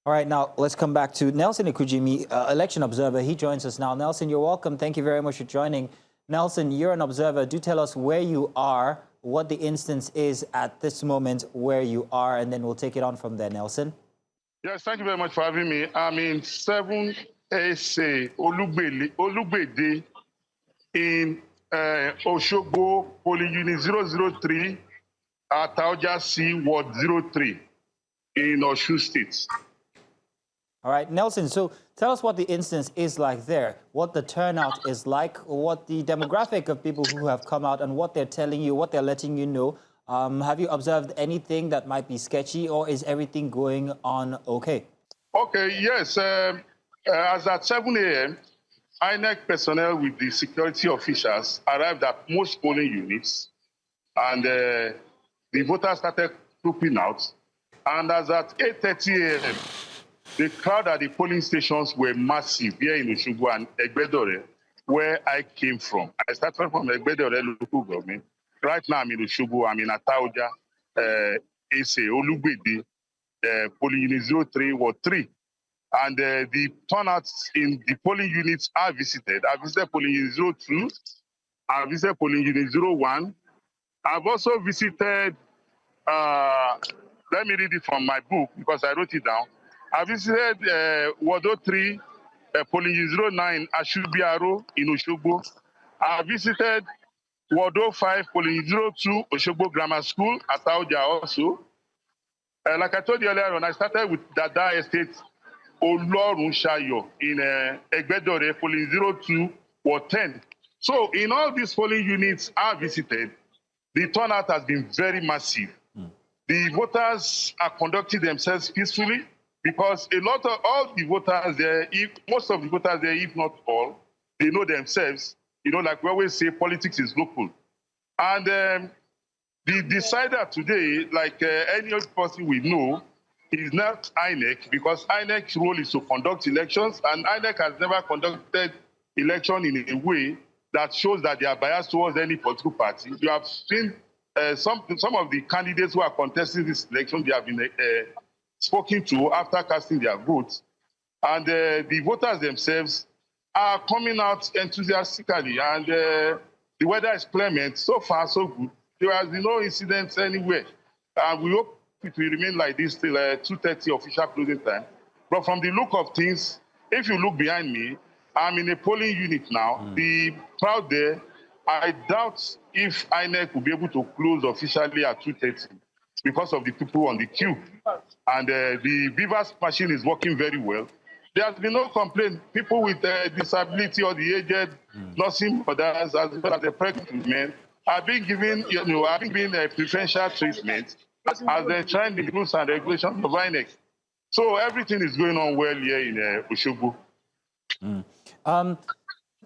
All right, now let's come back to Nelson Ekujumi, election observer. He joins us now. Nelson, you're welcome. Thank you very much for joining. Nelson, you're an observer. Do tell us where you are, what the instance is at this moment where you are, and then we'll take it on from there, Nelson. Yes, thank you very much for having me. I'm in 7SA Olugbede in Osogbo polling unit 003 at Taoja C Ward 03 in Osun State. All right, Nelson, so tell us what the instance is like there, what the turnout is like, what the demographic of people who have come out and what they're telling you, what they're letting you know. Have you observed anything that might be sketchy, or is everything going on okay? Okay, yes. As at 7 a.m., INEC personnel with the security officials arrived at most polling units, and the voters started trooping out. And as at 8:30 a.m., the crowd at the polling stations were massive here in Osogbo and Egbedore, where I came from. I started from Egbedore local government. Right now I'm in Osogbo, I'm in Ataoja, SA, Olugbede, polling unit 03 Ward 3. And the turnouts in the polling units I visited polling unit 02, I visited polling unit 01. I've also visited, let me read it from my book because I wrote it down. I visited Ward 03, polling unit 09, Ashubiaro in Osogbo. I visited Ward 05, polling unit 02, Osogbo Grammar School, Ataoja also. Like I told you earlier on, I started with Dada Estate, Olorun Shayo in Egbedore, polling 02, Ward 10. So in all these polling units I visited, the turnout has been very massive. The voters are conducting themselves peacefully, because a lot of all the voters there, most of the voters there, if not all, they know themselves. You know, like we always say, politics is local. And the decider today, like any other person we know, is not INEC, because INEC's role is to conduct elections, and INEC has never conducted election in a way that shows that they are biased towards any political party. You have seen some of the candidates who are contesting this election, they have been spoken to after casting their votes, and the voters themselves are coming out enthusiastically, and the weather is clement. So far, so good. There has been no incidents anywhere, and we hope it will remain like this till 2:30 official closing time. But from the look of things, if you look behind me, I'm in a polling unit now. The crowd there, I doubt if INEC will be able to close officially at 2:30 because of the people on the queue. And the Beavers machine is working very well. There has been no complaint. People with disability or the aged, nursing mothers, as well as the pregnant men, are being given, preferential treatment as they're trying the rules and regulations of INEC. So everything is going on well here in Osogbo.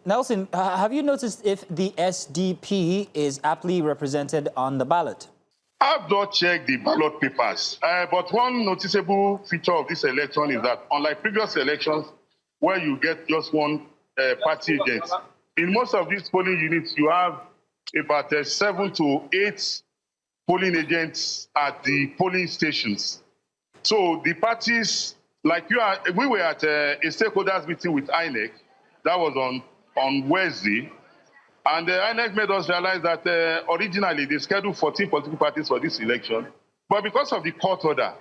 Nelson, have you noticed if the SDP is aptly represented on the ballot? I've not checked the ballot papers, but one noticeable feature of this election is that, unlike previous elections, where you get just one party agent, in most of these polling units, you have about 7 to 8 polling agents at the polling stations. So the parties, like we were at a stakeholders meeting with INEC, that was on Wednesday. And INEC made us realize that originally they scheduled 14 political parties for this election. But because of the court order,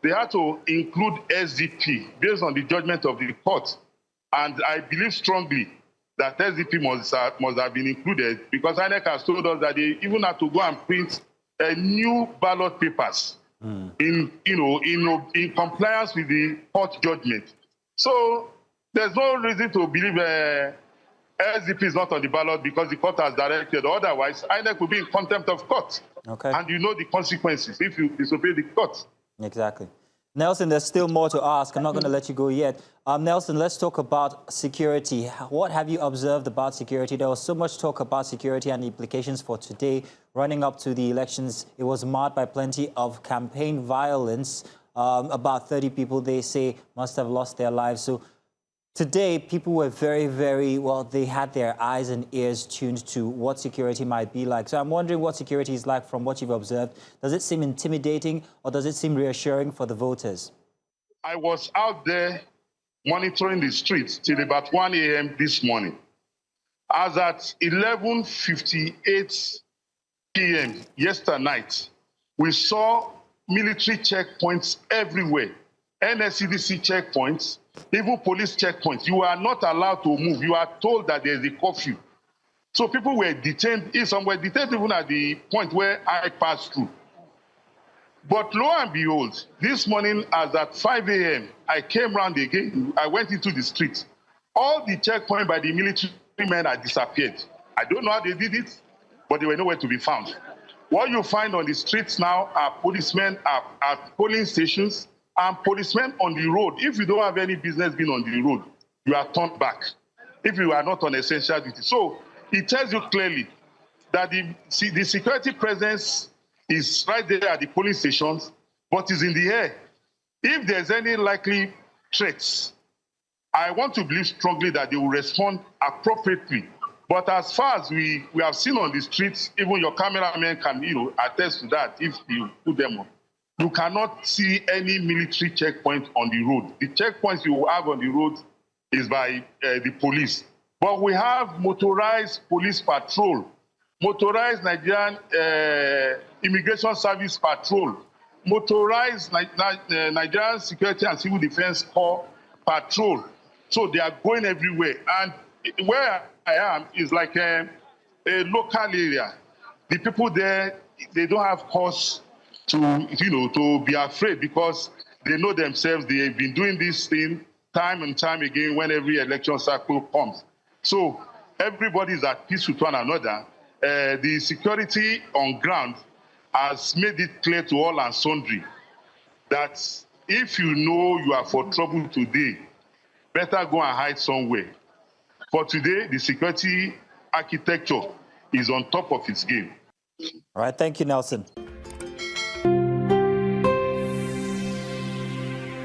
they had to include SDP based on the judgment of the court. And I believe strongly that SDP must have been included, because INEC has told us that they even had to go and print new ballot papers in compliance with the court judgment. So there's no reason to believe SDP is not on the ballot because the court has directed. Otherwise, INEC will be in contempt of court. Okay. And you know the consequences if you disobey the court. Exactly. Nelson, there's still more to ask. I'm not going to let you go yet. Nelson, let's talk about security. What have you observed about security? There was so much talk about security and the implications for today. Running up to the elections, it was marred by plenty of campaign violence. About 30 people, they say, must have lost their lives. So today, people were very, well, they had their eyes and ears tuned to what security might be like. So I'm wondering what security is like from what you've observed. Does it seem intimidating or does it seem reassuring for the voters? I was out there monitoring the streets till about 1 a.m. this morning. As at 11:58 p.m. yesterday night, we saw military checkpoints everywhere, NSCDC checkpoints, even police checkpoints. You are not allowed to move. You are told that there is a curfew. So people were detained. Some were detained even at the point where I passed through. But lo and behold, this morning as at 5 a.m., I came round again. I went into the street. All the checkpoints by the military men had disappeared. I don't know how they did it, but they were nowhere to be found. What you find on the streets now are policemen at polling stations and policemen on the road. If you don't have any business being on the road, you are turned back if you are not on essential duty. So it tells you clearly that the security presence is right there at the polling stations, but is in the air. If there's any likely threats, I want to believe strongly that they will respond appropriately. But as far as we have seen on the streets, even your cameraman can attest to that if you put them on. You cannot see any military checkpoint on the road. The checkpoints you have on the road is by the police. But we have motorized police patrol, motorized Nigerian Immigration Service patrol, motorized Nigerian Security and Civil Defense Corps patrol. So they are going everywhere. And where I am is like a local area. The people there, they don't have cause to be afraid because they know themselves. They have been doing this thing time and time again when every election cycle comes. So everybody is at peace with one another. The security on ground has made it clear to all and sundry that if you know you are for trouble today, better go and hide somewhere. For today, the security architecture is on top of its game. All right, thank you, Nelson.